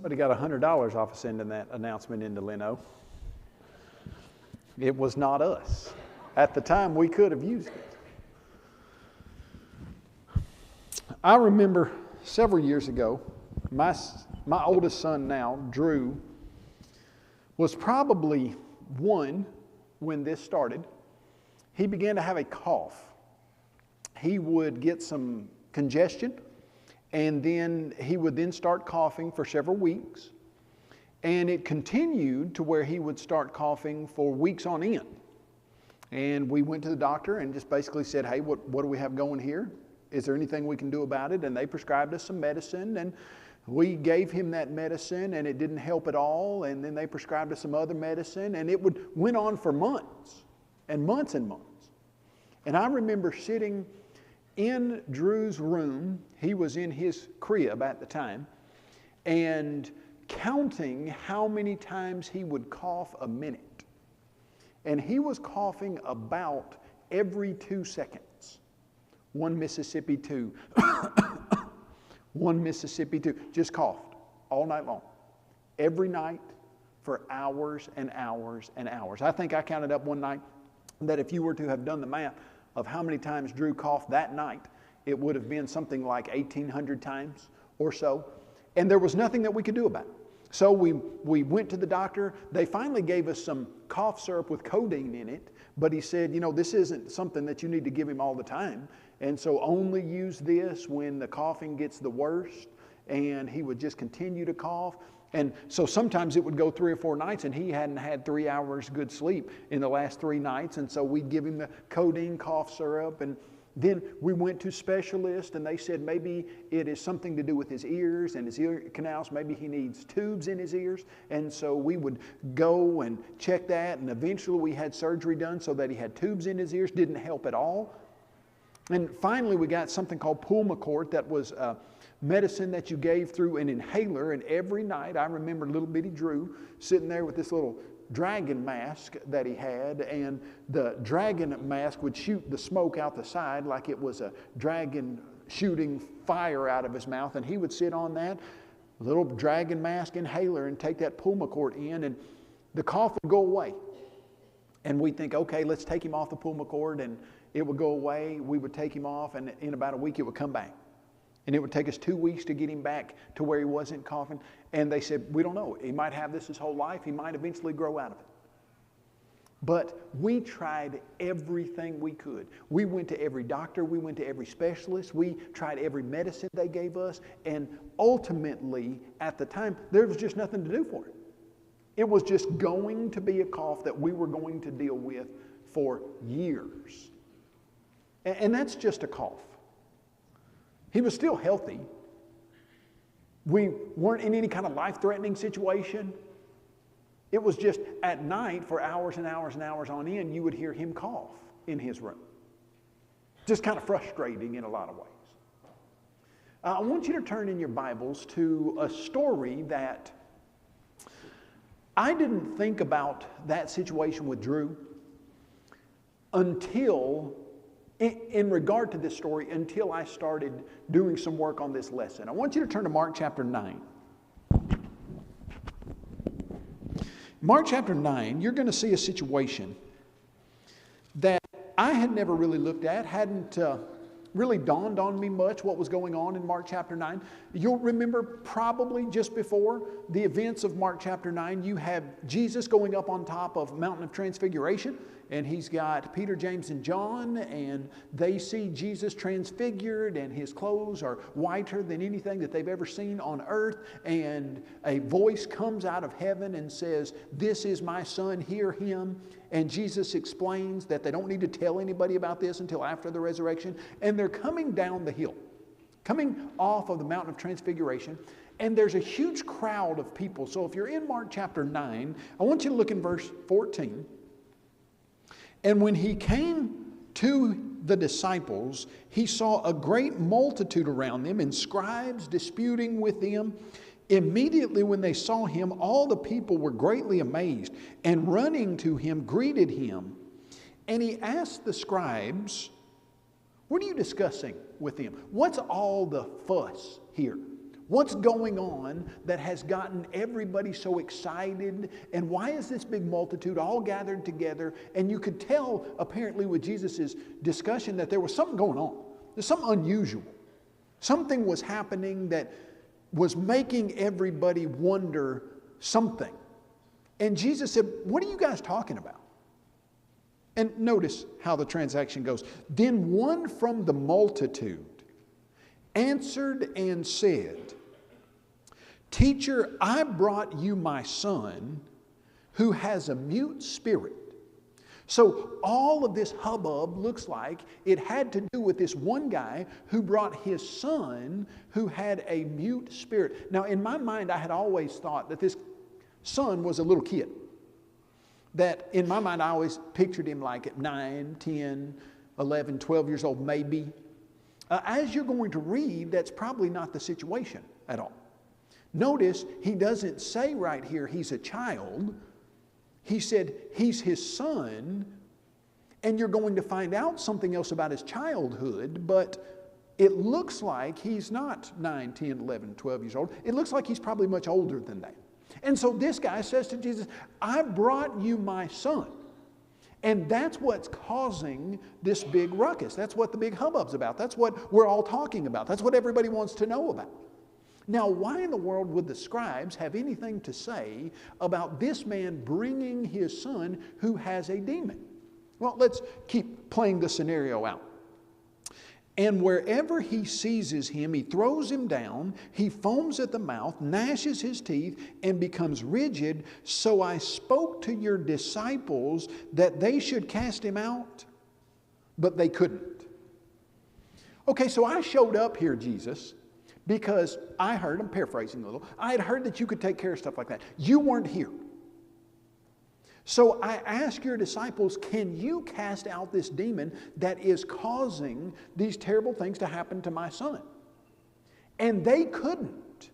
Somebody got $100 off of sending that announcement into Leno. It was not us. At the time, we could have used it. I remember several years ago, my oldest son now, Drew, was probably 1 when this started. He began to have a cough. He would get some congestion, and then he would then start coughing for several weeks. And it continued to where he would start coughing for weeks on end. And we went to the doctor and just basically said, hey, what do we have going here? Is there anything we can do about it? And they prescribed us some medicine, and we gave him that medicine, and it didn't help at all. And then they prescribed us some other medicine, and it went on for months and months and months. And I remember sitting in Drew's room. He was in his crib at the time, and counting how many times he would cough a minute. And he was coughing about every 2 seconds. 1 Mississippi 2. 1 Mississippi 2. Just coughed all night long. Every night for hours and hours and hours. I think I counted up one night that if you were to have done the math of how many times Drew coughed that night, it would have been something like 1,800 times or so. And there was nothing that we could do about it. So we went to the doctor. They finally gave us some cough syrup with codeine in it. But he said, this isn't something that you need to give him all the time. And so only use this when the coughing gets the worst. And he would just continue to cough. And so sometimes it would go 3 or 4 nights, and he hadn't had 3 hours good sleep in the last 3 nights. And so we'd give him the codeine cough syrup. And then we went to specialists, and they said maybe it is something to do with his ears and his ear canals. Maybe he needs tubes in his ears. And so we would go and check that, and eventually we had surgery done so that he had tubes in his ears. Didn't help at all. And finally we got something called Pulmicort. That was medicine that you gave through an inhaler. And every night I remember little bitty Drew sitting there with this little dragon mask that he had, and the dragon mask would shoot the smoke out the side like it was a dragon shooting fire out of his mouth, and he would sit on that little dragon mask inhaler and take that Pulmicort in, and the cough would go away. And we'd think, okay, let's take him off the Pulmicort, and it would go away. We would take him off, and in about a week it would come back. And it would take us 2 weeks to get him back to where he wasn't coughing. And they said, we don't know. He might have this his whole life. He might eventually grow out of it. But we tried everything we could. We went to every doctor. We went to every specialist. We tried every medicine they gave us. And ultimately, at the time, there was just nothing to do for it. It was just going to be a cough that we were going to deal with for years. And that's just a cough. He was still healthy. We weren't in any kind of life-threatening situation. It was just at night for hours and hours and hours on end, you would hear him cough in his room. Just kind of frustrating in a lot of ways. I want you to turn in your Bibles to a story that I didn't think about that situation with Drew until in regard to this story, until I started doing some work on this lesson. I want you to turn to Mark chapter 9. Mark chapter 9, you're going to see a situation that I had never really looked at, hadn't really dawned on me much what was going on in Mark chapter 9. You'll remember probably just before the events of Mark chapter 9, you have Jesus going up on top of Mountain of Transfiguration, and he's got Peter, James, and John, and they see Jesus transfigured, and his clothes are whiter than anything that they've ever seen on earth, and a voice comes out of heaven and says, "This is my son, hear him." And Jesus explains that they don't need to tell anybody about this until after the resurrection. And they're coming down the hill, coming off of the Mountain of Transfiguration, and there's a huge crowd of people. So if you're in Mark chapter 9, I want you to look in verse 14. And when he came to the disciples, he saw a great multitude around them and scribes disputing with them. Immediately when they saw him, all the people were greatly amazed, and running to him greeted him. And he asked the scribes, "What are you discussing with him? What's all the fuss here? What's going on that has gotten everybody so excited? And why is this big multitude all gathered together? And you could tell, apparently, with Jesus' discussion that there was something going on. There's something unusual. Something was happening that was making everybody wonder something. And Jesus said, "What are you guys talking about?" And notice how the transaction goes. Then one from the multitude answered and said, "Teacher, I brought you my son who has a mute spirit." So all of this hubbub looks like it had to do with this one guy who brought his son who had a mute spirit. Now, in my mind, I had always thought that this son was a little kid. That in my mind, I always pictured him like at 9, 10, 11, 12 years old, maybe. As you're going to read, that's probably not the situation at all. Notice he doesn't say right here he's a child. He said he's his son, and you're going to find out something else about his childhood, but it looks like he's not 9, 10, 11, 12 years old. It looks like he's probably much older than that. And so this guy says to Jesus, "I brought you my son." And that's what's causing this big ruckus. That's what the big hubbub's about. That's what we're all talking about. That's what everybody wants to know about. Now, why in the world would the scribes have anything to say about this man bringing his son who has a demon? Well, let's keep playing the scenario out. "And wherever he seizes him, he throws him down, he foams at the mouth, gnashes his teeth, and becomes rigid. So I spoke to your disciples that they should cast him out, but they couldn't." Okay, so I showed up here, Jesus, because I heard, I'm paraphrasing a little, I had heard that you could take care of stuff like that. You weren't here. So I asked your disciples, can you cast out this demon that is causing these terrible things to happen to my son? And they couldn't.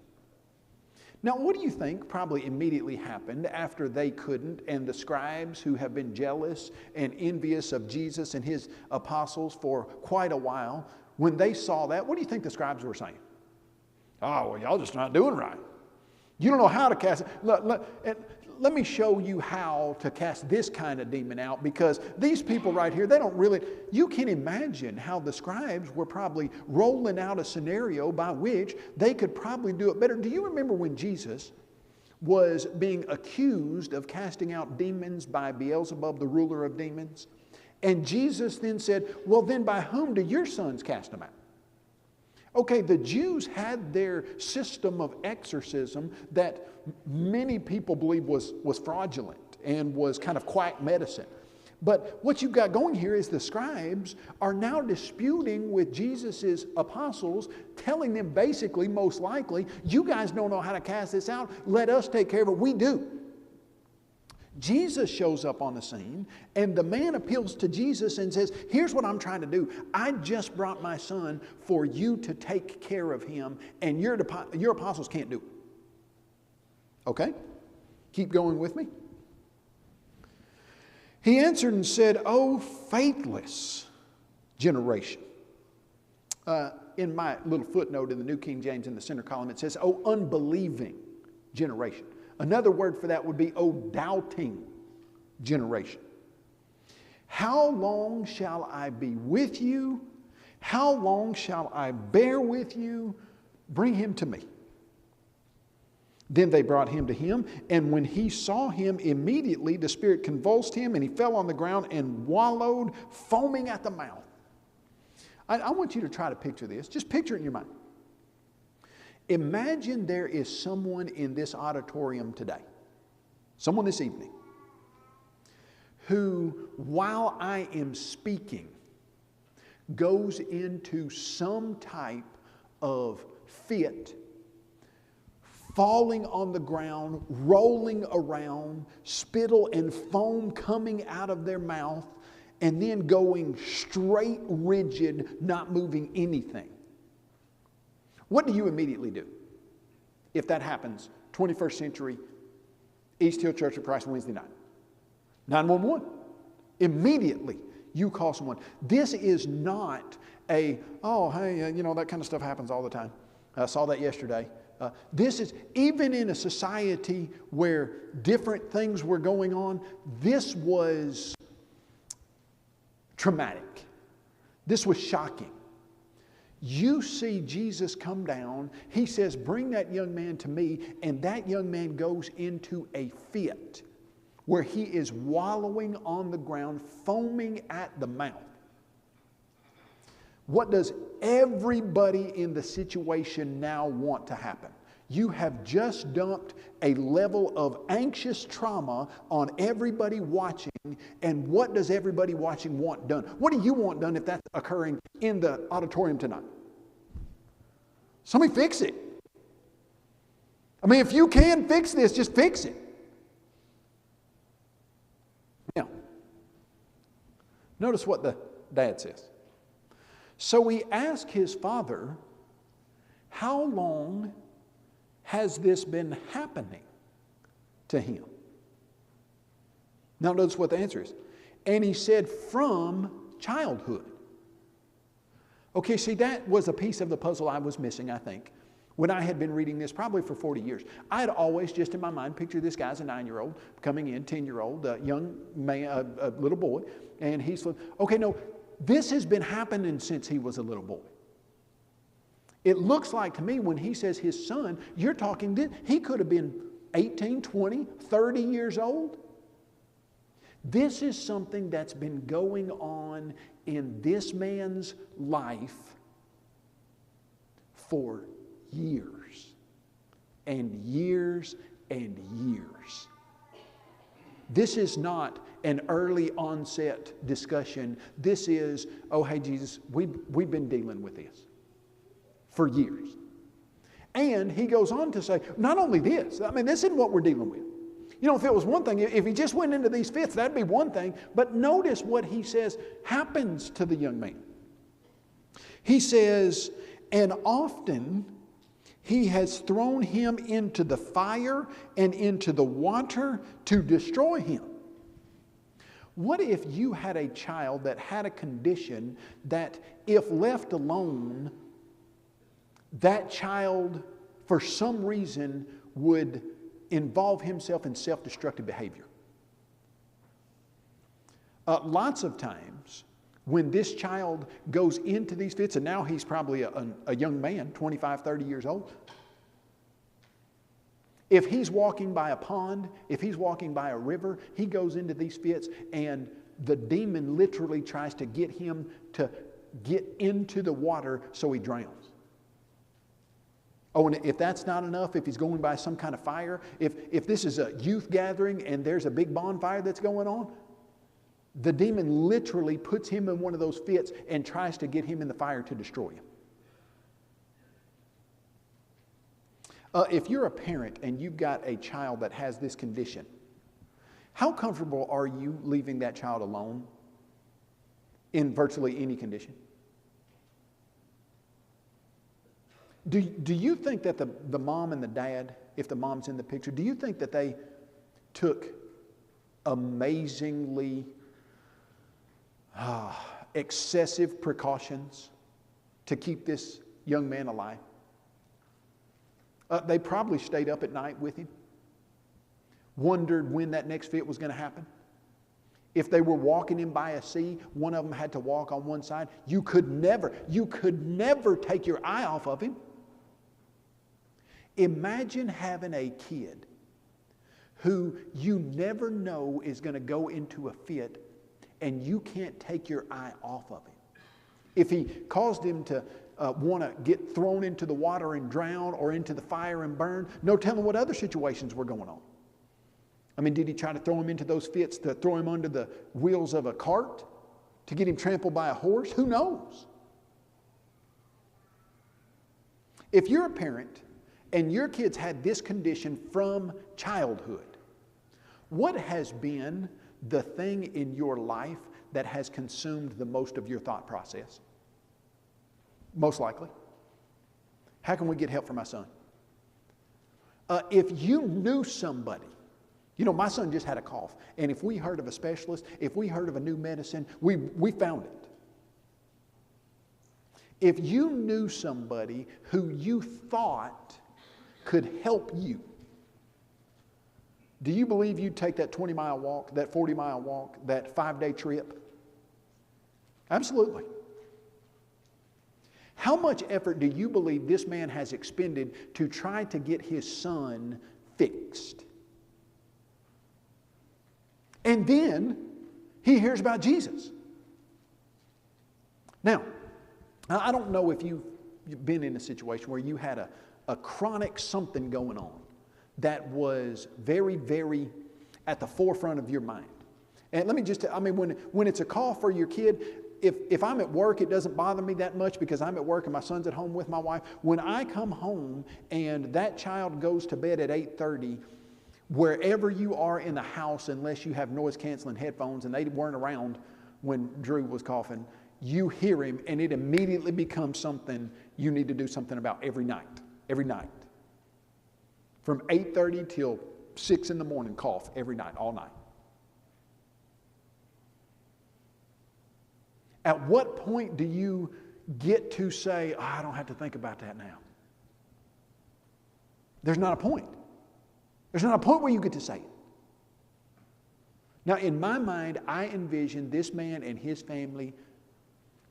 Now, what do you think probably immediately happened after they couldn't, and the scribes who have been jealous and envious of Jesus and his apostles for quite a while, when they saw that, what do you think the scribes were saying? "Oh, well, y'all just not doing right. You don't know how to cast it. Let me show you how to cast this kind of demon out, because these people right here, they don't really," you can imagine how the scribes were probably rolling out a scenario by which they could probably do it better. Do you remember when Jesus was being accused of casting out demons by Beelzebub, the ruler of demons? And Jesus then said, "Well, then by whom do your sons cast them out?" Okay, the Jews had their system of exorcism that many people believe was fraudulent and was kind of quack medicine. But what you've got going here is the scribes are now disputing with Jesus' apostles, telling them basically, most likely, "You guys don't know how to cast this out. Let us take care of it. We do." Jesus shows up on the scene, and the man appeals to Jesus and says, "Here's what I'm trying to do. I just brought my son for you to take care of him, and your apostles can't do it." Okay? Keep going with me. He answered and said, "O faithless generation." In my little footnote in the New King James in the center column, it says, "O unbelieving generation." Another word for that would be, "O doubting generation. How long shall I be with you? How long shall I bear with you? Bring him to me." Then they brought him to him, and when he saw him, immediately the spirit convulsed him, and he fell on the ground and wallowed, foaming at the mouth. I want you to try to picture this. Just picture it in your mind. Imagine there is someone in this auditorium today, someone this evening, who, while I am speaking, goes into some type of fit, falling on the ground, rolling around, spittle and foam coming out of their mouth, and then going straight rigid, not moving anything. What do you immediately do if that happens? 21st century, East Hill Church of Christ, Wednesday night. 911. Immediately, you call someone. This is not a, "Oh, hey, that kind of stuff happens all the time. I saw that yesterday. This is, even in a society where different things were going on, this was traumatic. This was shocking. You see Jesus come down. He says, bring that young man to me. And that young man goes into a fit where he is wallowing on the ground, foaming at the mouth. What does everybody in the situation now want to happen? You have just dumped a level of anxious trauma on everybody watching, and what does everybody watching want done? What do you want done if that's occurring in the auditorium tonight? Somebody fix it. I mean, if you can fix this, just fix it. Now, notice what the dad says. So he asked his father, how long has this been happening to him? Now notice what the answer is. And he said, from childhood. Okay, see, that was a piece of the puzzle I was missing, I think, when I had been reading this probably for 40 years. I had always, just in my mind, pictured this guy as a 9-year-old coming in, 10-year-old, a young man, a little boy, and he's, okay, no, this has been happening since he was a little boy. It looks like to me when he says his son, you're talking, he could have been 18, 20, 30 years old. This is something that's been going on in this man's life for years and years and years. This is not an early onset discussion. This is, oh, hey, Jesus, we've been dealing with this for years. And he goes on to say, not only this, I mean, this isn't what we're dealing with. You know, if it was one thing, if he just went into these fits, that'd be one thing. But notice what he says happens to the young man. He says, and often he has thrown him into the fire and into the water to destroy him. What if you had a child that had a condition that if left alone, that child, for some reason, would involve himself in self-destructive behavior? Lots of times, when this child goes into these fits, and now he's probably a young man, 25, 30 years old. If he's walking by a pond, if he's walking by a river, he goes into these fits, and the demon literally tries to get him to get into the water so he drowns. Oh, and if that's not enough, if he's going by some kind of fire, if this is a youth gathering and there's a big bonfire that's going on, the demon literally puts him in one of those fits and tries to get him in the fire to destroy him. If you're a parent and you've got a child that has this condition, how comfortable are you leaving that child alone in virtually any condition? Do you think that the mom and the dad, if the mom's in the picture, do you think that they took amazingly excessive precautions to keep this young man alive? They probably stayed up at night with him, wondered when that next fit was going to happen. If they were walking him by a sea, one of them had to walk on one side. You could never take your eye off of him. Imagine having a kid who you never know is going to go into a fit and you can't take your eye off of him. If he caused him to want to get thrown into the water and drown or into the fire and burn, no telling what other situations were going on. I mean, did he try to throw him into those fits to throw him under the wheels of a cart to get him trampled by a horse? Who knows? If you're a parent and your kids had this condition from childhood, what has been the thing in your life that has consumed the most of your thought process? Most likely. How can we get help for my son? If you knew somebody, you know, my son just had a cough, and if we heard of a specialist, if we heard of a new medicine, we found it. If you knew somebody who you thought could help you, do you believe you'd take that 20-mile walk, that 40-mile walk, that 5-day trip? Absolutely. How much effort do you believe this man has expended to try to get his son fixed? And then he hears about Jesus. Now, I don't know if you've been in a situation where you had a chronic something going on that was very, very at the forefront of your mind. And let me just, when it's a call for your kid, if I'm at work, it doesn't bother me that much because I'm at work and my son's at home with my wife. When I come home and that child goes to bed at 8:30, wherever you are in the house, unless you have noise-canceling headphones, and they weren't around when Drew was coughing, you hear him and it immediately becomes something you need to do something about every night. Every night. From 8:30 till 6 in the morning, cough every night, all night. At what point do you get to say, oh, I don't have to think about that now? There's not a point. There's not a point where you get to say it. Now, in my mind, I envision this man and his family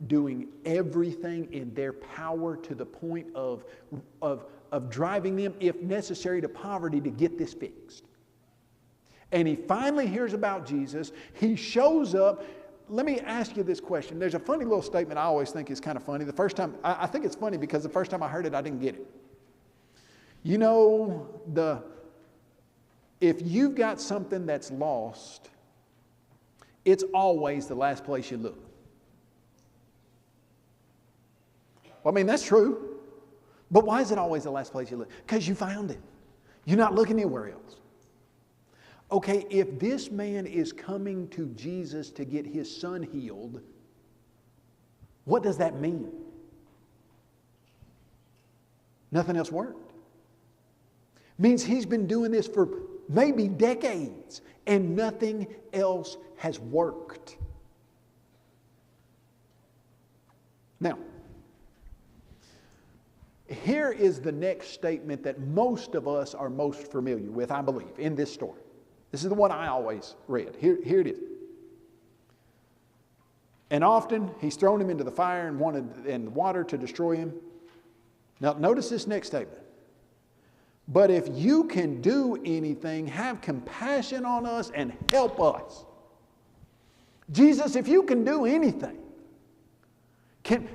doing everything in their power to the point of driving them, if necessary, to poverty to get this fixed. And he finally hears about Jesus. He shows up. Let me ask you this question. There's a funny little statement I always think is kind of funny. The first time, I think it's funny because the first time I heard it, I didn't get it. You know, if you've got something that's lost, it's always the last place you look. Well, I mean, that's true. But why is it always the last place you look? Because you found it. You're not looking anywhere else. Okay, if this man is coming to Jesus to get his son healed, what does that mean? Nothing else worked. Means he's been doing this for maybe decades and nothing else has worked. Now, here is the next statement that most of us are most familiar with, I believe, in this story. This is the one I always read. Here it is. And often he's thrown him into the fire and wanted in the water to destroy him. Now notice this next statement. But if you can do anything, have compassion on us and help us. Jesus, if you can do anything.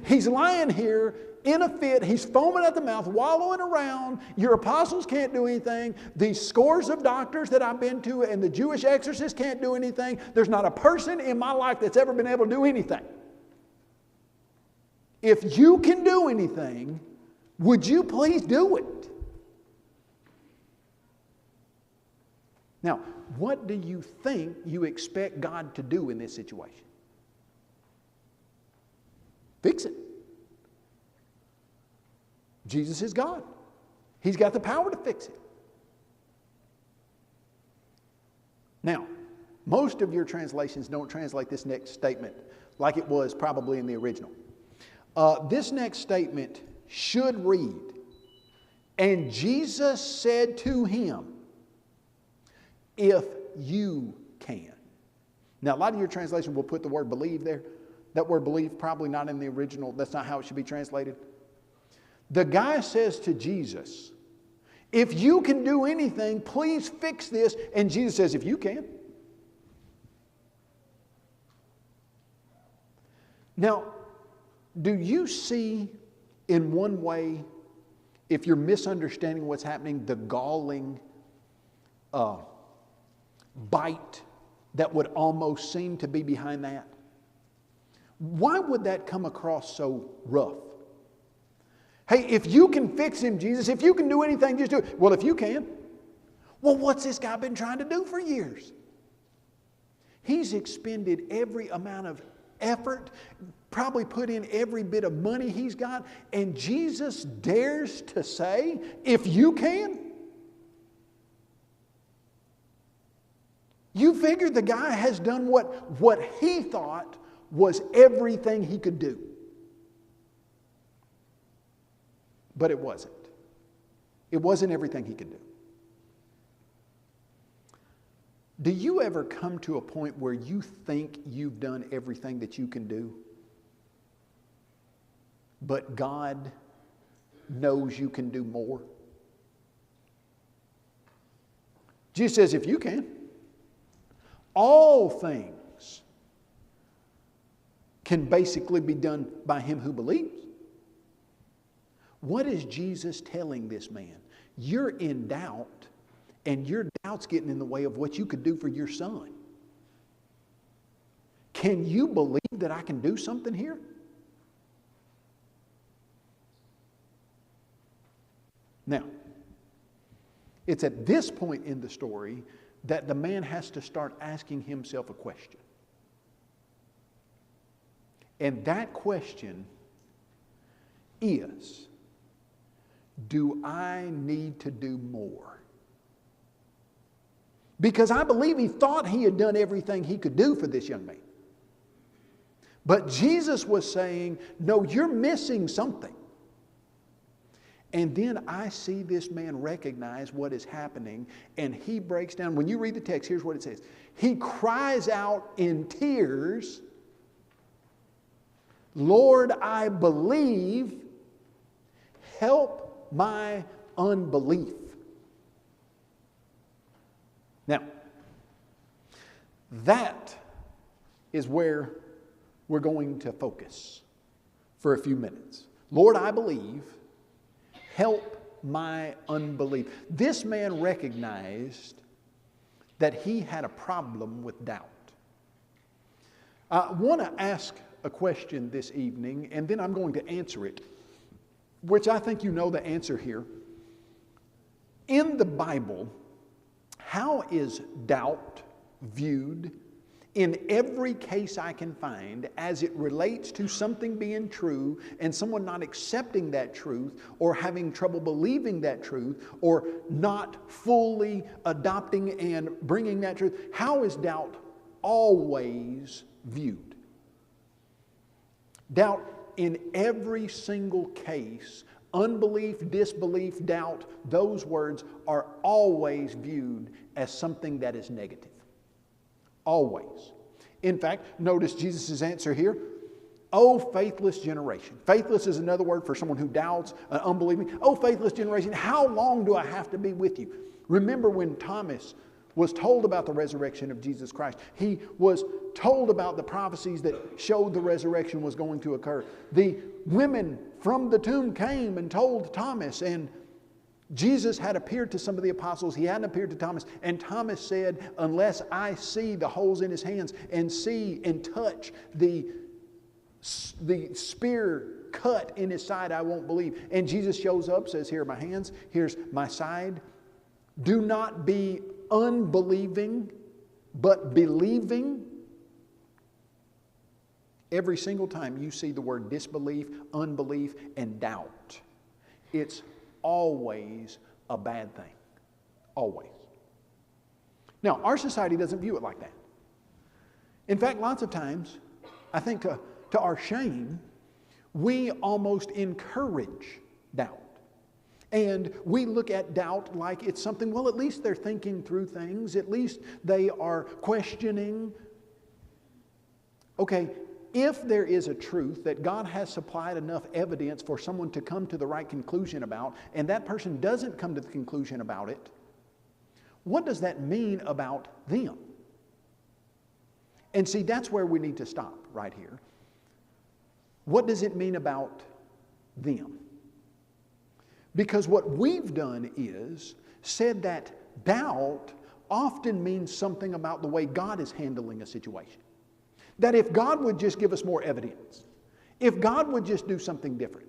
He's lying here in a fit. He's foaming at the mouth, wallowing around. Your apostles can't do anything. These scores of doctors that I've been to and the Jewish exorcists can't do anything. There's not a person in my life that's ever been able to do anything. If you can do anything, would you please do it? Now, what do you think you expect God to do in this situation? Fix it. Jesus is God. He's got the power to fix it. Now, most of your translations don't translate this next statement like it was probably in the original. This next statement should read, and Jesus said to him, if you can. Now, a lot of your translation will put the word believe there. That word believe probably not in the original. That's not how it should be translated. The guy says to Jesus, if you can do anything, please fix this. And Jesus says, if you can. Now, do you see in one way, if you're misunderstanding what's happening, the galling bite that would almost seem to be behind that? Why would that come across so rough? Hey, if you can fix him, Jesus, if you can do anything, just do it. Well, if you can. Well, what's this guy been trying to do for years? He's expended every amount of effort, probably put in every bit of money he's got, and Jesus dares to say, if you can. You figure the guy has done what he thought was everything he could do. But it wasn't. It wasn't everything he could do. Do you ever come to a point where you think you've done everything that you can do, but God knows you can do more? Jesus says, if you can, all things can basically be done by him who believes. What is Jesus telling this man? You're in doubt, and your doubt's getting in the way of what you could do for your son. Can you believe that I can do something here? Now, it's at this point in the story that the man has to start asking himself a question. And that question is, do I need to do more? Because I believe he thought he had done everything he could do for this young man. But Jesus was saying, no, you're missing something. And then I see this man recognize what is happening, and he breaks down. When you read the text, here's what it says. He cries out in tears, Lord, I believe, help my unbelief. Now, that is where we're going to focus for a few minutes. Lord, I believe, help my unbelief. This man recognized that he had a problem with doubt. I want to ask a question this evening, and then I'm going to answer it, which I think you know the answer here. In the Bible, how is doubt viewed in every case I can find as it relates to something being true and someone not accepting that truth or having trouble believing that truth or not fully adopting and bringing that truth? How is doubt always viewed? Doubt in every single case, unbelief, disbelief, doubt, those words are always viewed as something that is negative. Always. In fact, notice Jesus' answer here. Oh, faithless generation. Faithless is another word for someone who doubts, unbelieving. Oh, faithless generation, how long do I have to be with you? Remember when Thomas was told about the resurrection of Jesus Christ. He was told about the prophecies that showed the resurrection was going to occur. The women from the tomb came and told Thomas, and Jesus had appeared to some of the apostles. He hadn't appeared to Thomas. And Thomas said, unless I see the holes in his hands and see and touch the spear cut in his side, I won't believe. And Jesus shows up, says, here are my hands, here's my side. Do not be unbelieving, but believing. Every single time you see the word disbelief, unbelief, and doubt, it's always a bad thing. Always. Now, our society doesn't view it like that. In fact, lots of times, I think to our shame, we almost encourage doubt. And we look at doubt like it's something, well, at least they're thinking through things. At least they are questioning. Okay, if there is a truth that God has supplied enough evidence for someone to come to the right conclusion about, and that person doesn't come to the conclusion about it, what does that mean about them? And see, that's where we need to stop right here. What does it mean about them? Because what we've done is said that doubt often means something about the way God is handling a situation. That if God would just give us more evidence, if God would just do something different,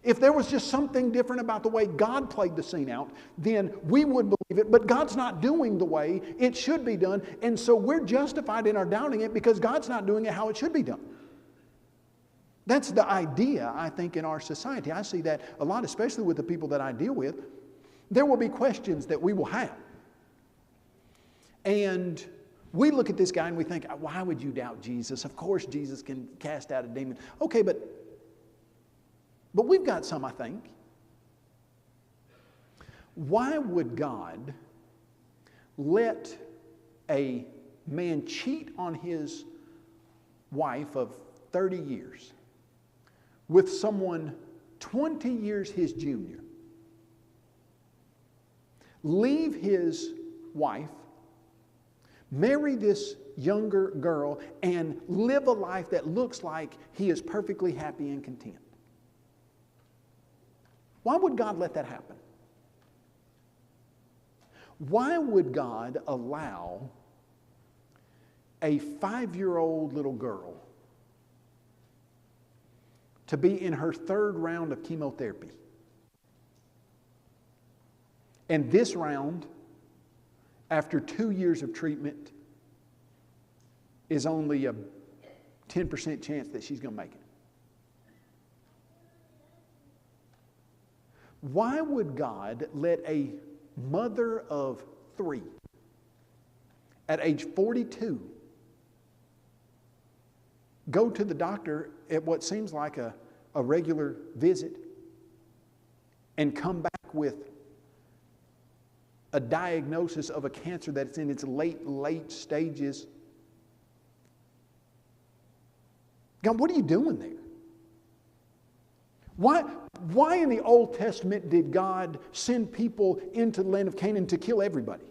if there was just something different about the way God played the scene out, then we would believe it. But God's not doing the way it should be done, and so we're justified in our doubting it because God's not doing it how it should be done. That's the idea, I think, in our society. I see that a lot, especially with the people that I deal with. There will be questions that we will have. And we look at this guy and we think, why would you doubt Jesus? Of course Jesus can cast out a demon. Okay, but we've got some, I think. Why would God let a man cheat on his wife of 30 years with someone 20 years his junior, leave his wife, marry this younger girl, and live a life that looks like he is perfectly happy and content? Why would God let that happen? Why would God allow a 5-year-old little girl to be in her 3rd round of chemotherapy? And this round, after 2 years of treatment, is only a 10% chance that she's going to make it. Why would God let a mother of 3 at age 42 go to the doctor at what seems like a regular visit and come back with a diagnosis of a cancer that's in its late stages? God, what are you doing there? Why in the Old Testament did God send people into the land of Canaan to kill everybody?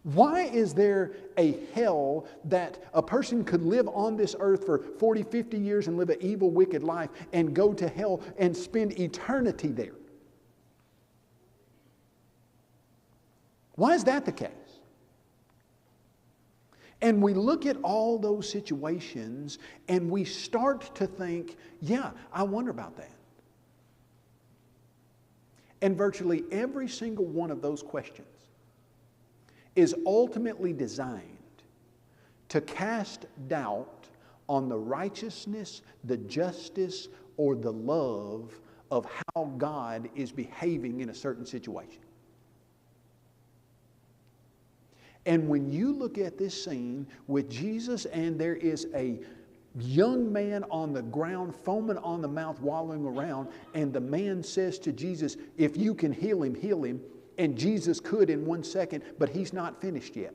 Why is there a hell that a person could live on this earth for 40, 50 years and live an evil, wicked life and go to hell and spend eternity there? Why is that the case? And we look at all those situations and we start to think, yeah, I wonder about that. And virtually every single one of those questions is ultimately designed to cast doubt on the righteousness, the justice, or the love of how God is behaving in a certain situation. And when you look at this scene with Jesus, and there is a young man on the ground, foaming on the mouth, wallowing around, and the man says to Jesus, if you can heal him, heal him. And Jesus could in 1 second, but he's not finished yet.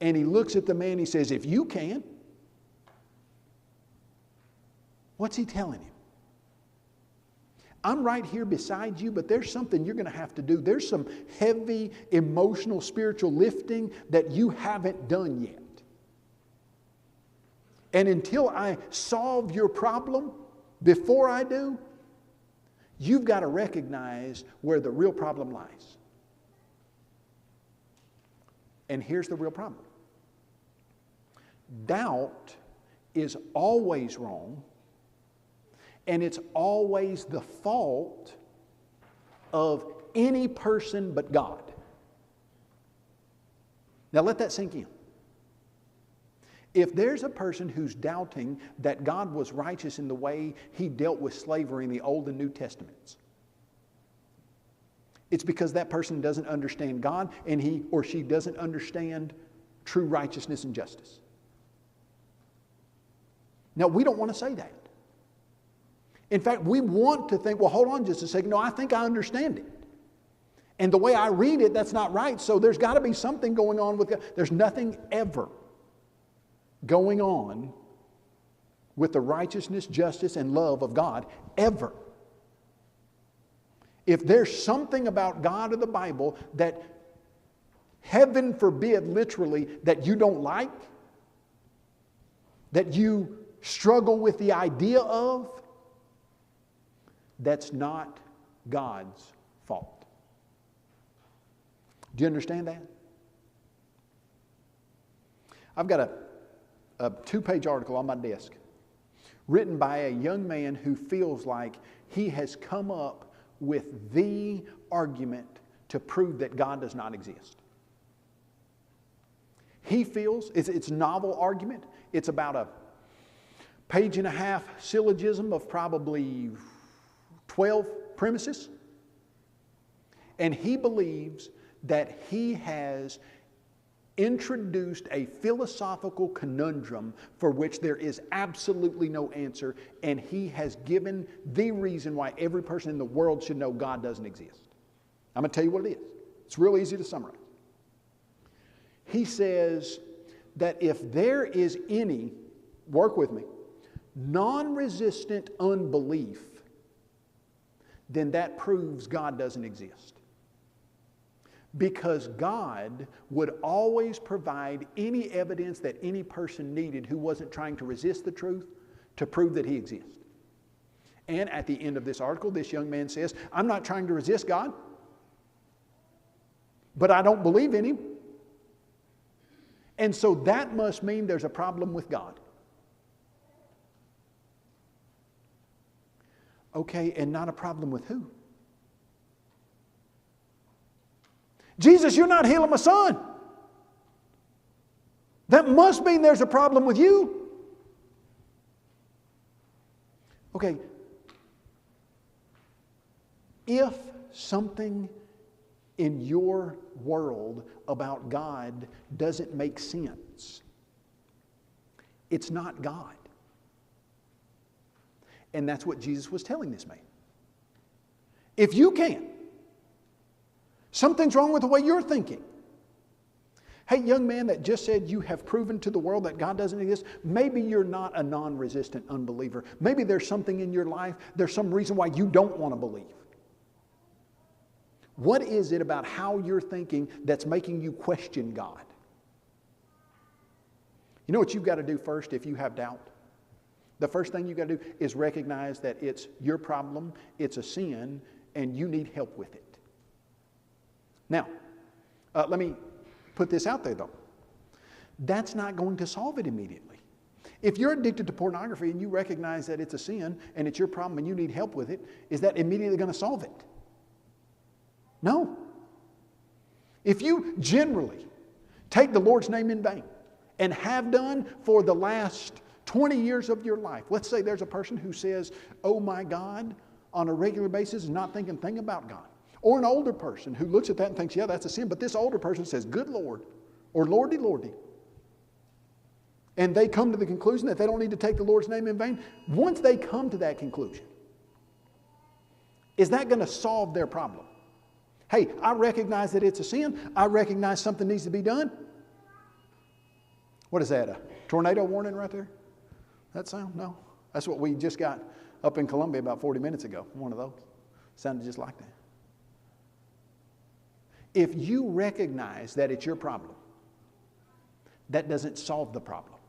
And he looks at the man, he says, if you can. What's he telling him? I'm right here beside you, but there's something you're going to have to do. There's some heavy, emotional, spiritual lifting that you haven't done yet. And until I solve your problem, before I do, you've got to recognize where the real problem lies. And here's the real problem. Doubt is always wrong, and it's always the fault of any person but God. Now let that sink in. If there's a person who's doubting that God was righteous in the way He dealt with slavery in the Old and New Testaments, it's because that person doesn't understand God, and he or she doesn't understand true righteousness and justice. Now, we don't want to say that. In fact, we want to think, well, hold on just a second. No, I think I understand it. And the way I read it, that's not right. So there's got to be something going on with God. There's nothing ever going on with the righteousness, justice, and love of God, ever. If there's something about God or the Bible that, heaven forbid, literally, that you don't like, that you struggle with the idea of, that's not God's fault. Do you understand that? I've got a 2-page article on my desk written by a young man who feels like he has come up with the argument to prove that God does not exist. He feels, it's a novel argument. It's about a 1.5-page syllogism of probably 12 premises. And he believes that he has introduced a philosophical conundrum for which there is absolutely no answer, and he has given the reason why every person in the world should know God doesn't exist. I'm going to tell you what it is. It's real easy to summarize. He says that if there is any, work with me, non-resistant unbelief, then that proves God doesn't exist. Because God would always provide any evidence that any person needed who wasn't trying to resist the truth to prove that He exists. And at the end of this article, this young man says, I'm not trying to resist God, but I don't believe in Him. And so that must mean there's a problem with God. Okay, and not a problem with who? Jesus, you're not healing my son. That must mean there's a problem with you. Okay, if something in your world about God doesn't make sense, it's not God. And that's what Jesus was telling this man. If you can't, something's wrong with the way you're thinking. Hey, young man that just said you have proven to the world that God doesn't exist, maybe you're not a non-resistant unbeliever. Maybe there's something in your life, there's some reason why you don't want to believe. What is it about how you're thinking that's making you question God? You know what you've got to do first if you have doubt? The first thing you've got to do is recognize that it's your problem, it's a sin, and you need help with it. Now, let me put this out there though. That's not going to solve it immediately. If you're addicted to pornography and you recognize that it's a sin and it's your problem and you need help with it, is that immediately going to solve it? No. If you generally take the Lord's name in vain and have done for the last 20 years of your life, let's say there's a person who says, oh my God, on a regular basis and not thinking a thing about God. Or an older person who looks at that and thinks, yeah, that's a sin. But this older person says, good Lord, or Lordy, Lordy. And they come to the conclusion that they don't need to take the Lord's name in vain. Once they come to that conclusion, is that going to solve their problem? Hey, I recognize that it's a sin. I recognize something needs to be done. What is that, a tornado warning right there? That sound? No. That's what we just got up in Columbia about 40 minutes ago. One of those. Sounded just like that. If you recognize that it's your problem, that doesn't solve the problem.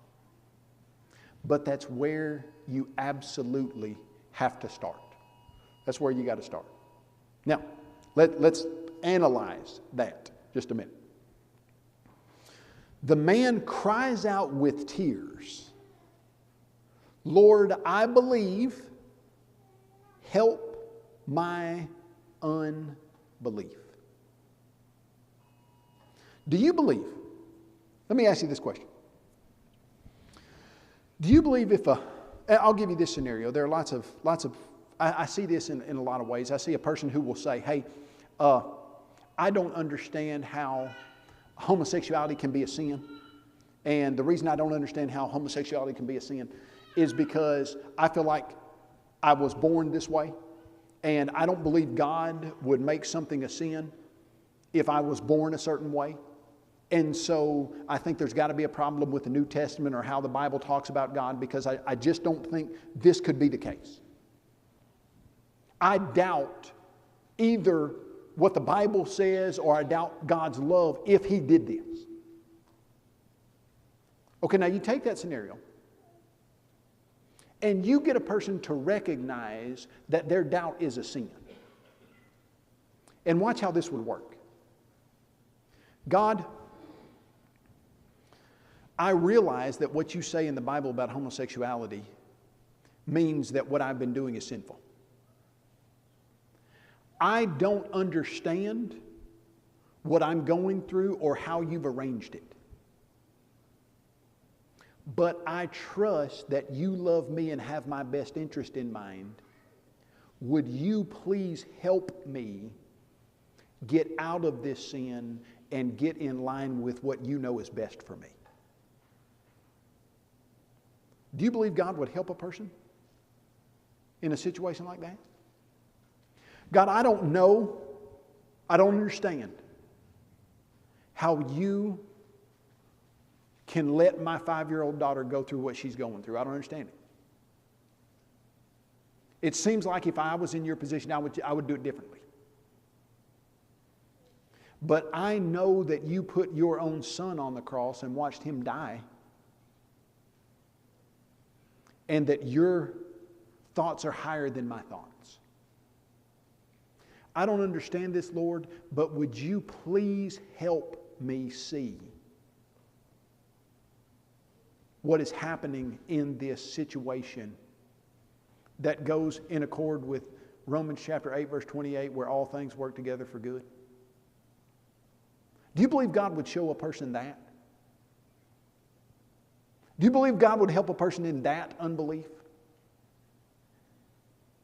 But that's where you absolutely have to start. That's where you got to start. Now, let's analyze that just a minute. The man cries out with tears, Lord, I believe, help my unbelief. Do you believe? Let me ask you this question. Do you believe I'll give you this scenario. There are lots of, I see this in a lot of ways. I see a person who will say, hey, I don't understand how homosexuality can be a sin. And the reason I don't understand how homosexuality can be a sin is because I feel like I was born this way. And I don't believe God would make something a sin if I was born a certain way. And so I think there's got to be a problem with the New Testament or how the Bible talks about God, because I just don't think this could be the case. I doubt either what the Bible says or I doubt God's love if He did this. Okay, now you take that scenario and you get a person to recognize that their doubt is a sin. And watch how this would work. God, I realize that what you say in the Bible about homosexuality means that what I've been doing is sinful. I don't understand what I'm going through or how you've arranged it. But I trust that you love me and have my best interest in mind. Would you please help me get out of this sin and get in line with what you know is best for me. Do you believe God would help a person in a situation like that? God, I don't know, I don't understand how you can let my 5-year-old daughter go through what she's going through. I don't understand it. It seems like if I was in your position, I would do it differently. But I know that you put your own son on the cross and watched him die, and that your thoughts are higher than my thoughts. I don't understand this, Lord, but would you please help me see what is happening in this situation that goes in accord with Romans chapter 8, verse 28, where all things work together for good? Do you believe God would show a person that? Do you believe God would help a person in that unbelief?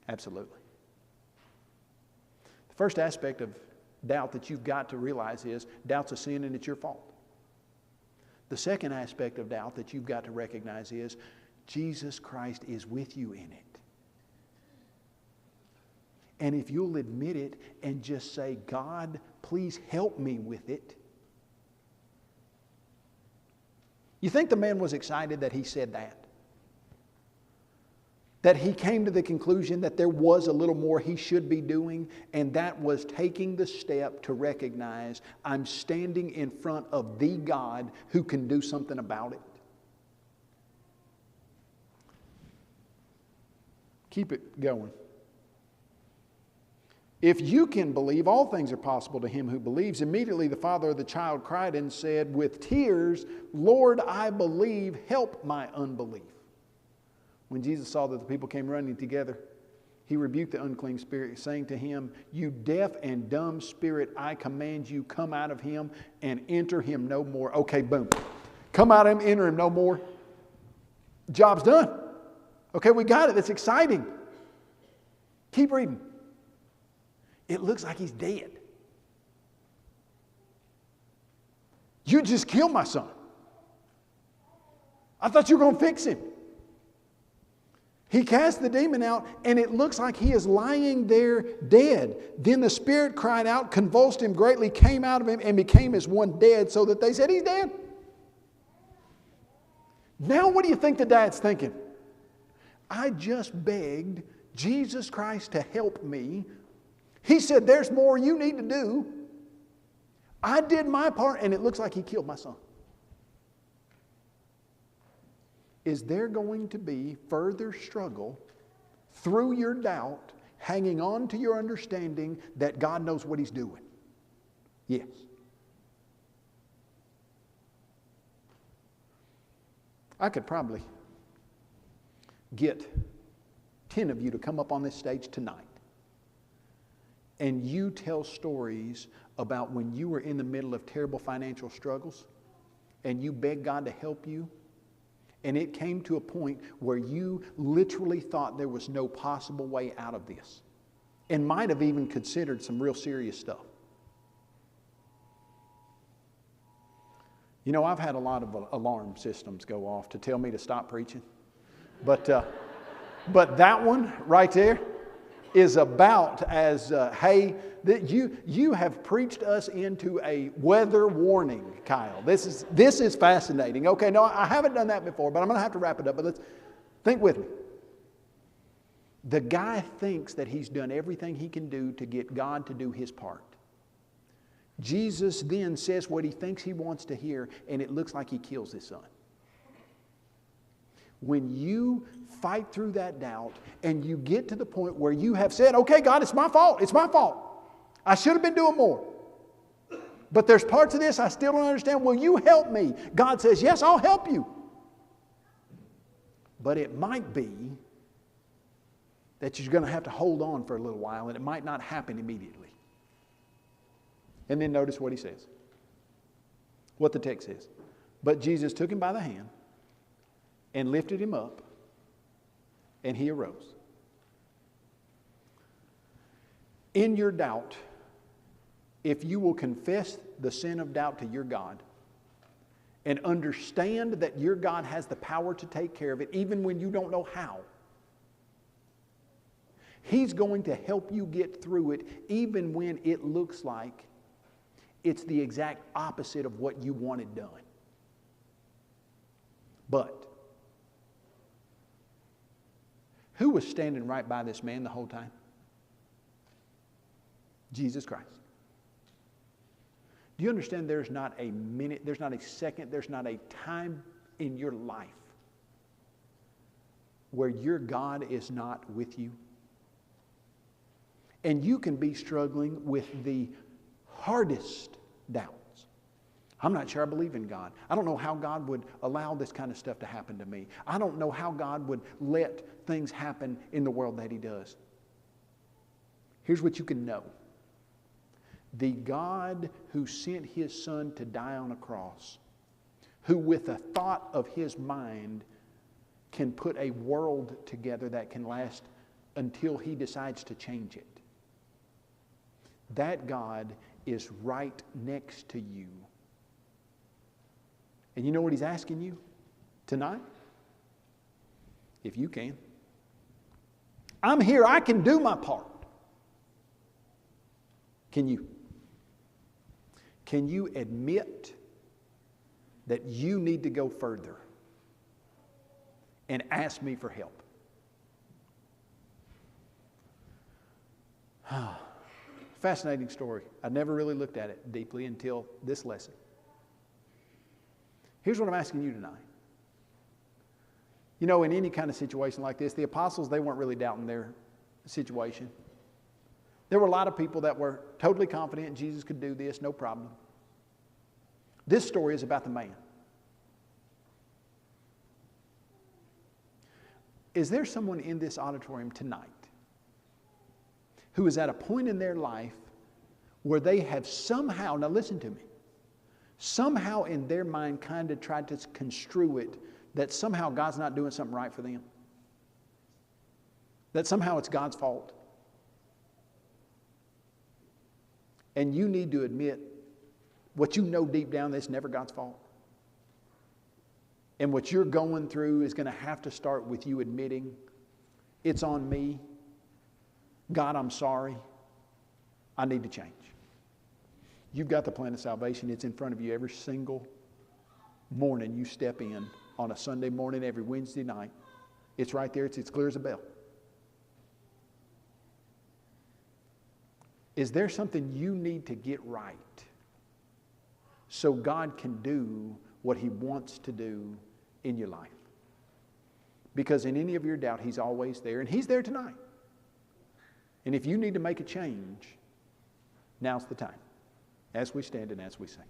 Absolutely. The first aspect of doubt that you've got to realize is doubt's a sin and it's your fault. The second aspect of doubt that you've got to recognize is Jesus Christ is with you in it. And if you'll admit it and just say, God, please help me with it. You think the man was excited that he said that? That he came to the conclusion that there was a little more he should be doing, and that was taking the step to recognize I'm standing in front of the God who can do something about it. Keep it going. If you can believe, all things are possible to him who believes. Immediately the father of the child cried and said with tears, Lord, I believe, help my unbelief. When Jesus saw that the people came running together, he rebuked the unclean spirit, saying to him, you deaf and dumb spirit, I command you, come out of him and enter him no more. Okay, boom. Come out of him, enter him no more. Job's done. Okay, we got it. That's exciting. Keep reading. It looks like he's dead. You just killed my son. I thought you were going to fix him. He cast the demon out, and it looks like he is lying there dead. Then the spirit cried out, convulsed him greatly, came out of him, and became as one dead, so that they said, he's dead. Now what do you think the dad's thinking? I just begged Jesus Christ to help me. He said, there's more you need to do. I did my part, and it looks like he killed my son. Is there going to be further struggle through your doubt, hanging on to your understanding that God knows what he's doing? Yes. I could probably get 10 of you to come up on this stage tonight and you tell stories about when you were in the middle of terrible financial struggles and you begged God to help you, and it came to a point where you literally thought there was no possible way out of this and might have even considered some real serious stuff. You know, I've had a lot of alarm systems go off to tell me to stop preaching. But that one right there is about as, hey, that you have preached us into a weather warning, Kyle. This is fascinating. Okay, no, I haven't done that before, but I'm going to have to wrap it up. But let's think with me. The guy thinks that he's done everything he can do to get God to do his part. Jesus then says what he thinks he wants to hear, and it looks like he kills his son. When you fight through that doubt and you get to the point where you have said, okay, God, it's my fault. It's my fault. I should have been doing more. But there's parts of this I still don't understand. Will you help me? God says, yes, I'll help you. But it might be that you're going to have to hold on for a little while, and it might not happen immediately. And then notice what he says. What the text says. But Jesus took him by the hand and lifted him up, and he arose. In your doubt, if you will confess the sin of doubt to your God and understand that your God has the power to take care of it even when you don't know how, He's going to help you get through it even when it looks like it's the exact opposite of what you wanted done. But who was standing right by this man the whole time? Jesus Christ. Do you understand there's not a minute, there's not a second, there's not a time in your life where your God is not with you? And you can be struggling with the hardest doubts. I'm not sure I believe in God. I don't know how God would allow this kind of stuff to happen to me. I don't know how God would let things happen in the world that He does. Here's what you can know. The God who sent His Son to die on a cross, who with a thought of His mind can put a world together that can last until He decides to change it. That God is right next to you. And you know what He's asking you tonight? If you can. I'm here, I can do my part. Can you? Can you admit that you need to go further and ask me for help? Fascinating story. I never really looked at it deeply until this lesson. Here's what I'm asking you tonight. You know, in any kind of situation like this, the apostles, they weren't really doubting their situation. There were a lot of people that were totally confident Jesus could do this, no problem. This story is about the man. Is there someone in this auditorium tonight who is at a point in their life where they have somehow, now listen to me, somehow in their mind kind of tried to construe it that somehow God's not doing something right for them? That somehow it's God's fault? And you need to admit what you know deep down, that's never God's fault. And what you're going through is going to have to start with you admitting, it's on me. God, I'm sorry. I need to change. You've got the plan of salvation. It's in front of you every single morning you step in on a Sunday morning, every Wednesday night. It's right there. It's clear as a bell. Is there something you need to get right so God can do what He wants to do in your life? Because in any of your doubt, He's always there, and He's there tonight. And if you need to make a change, now's the time, as we stand and as we sing.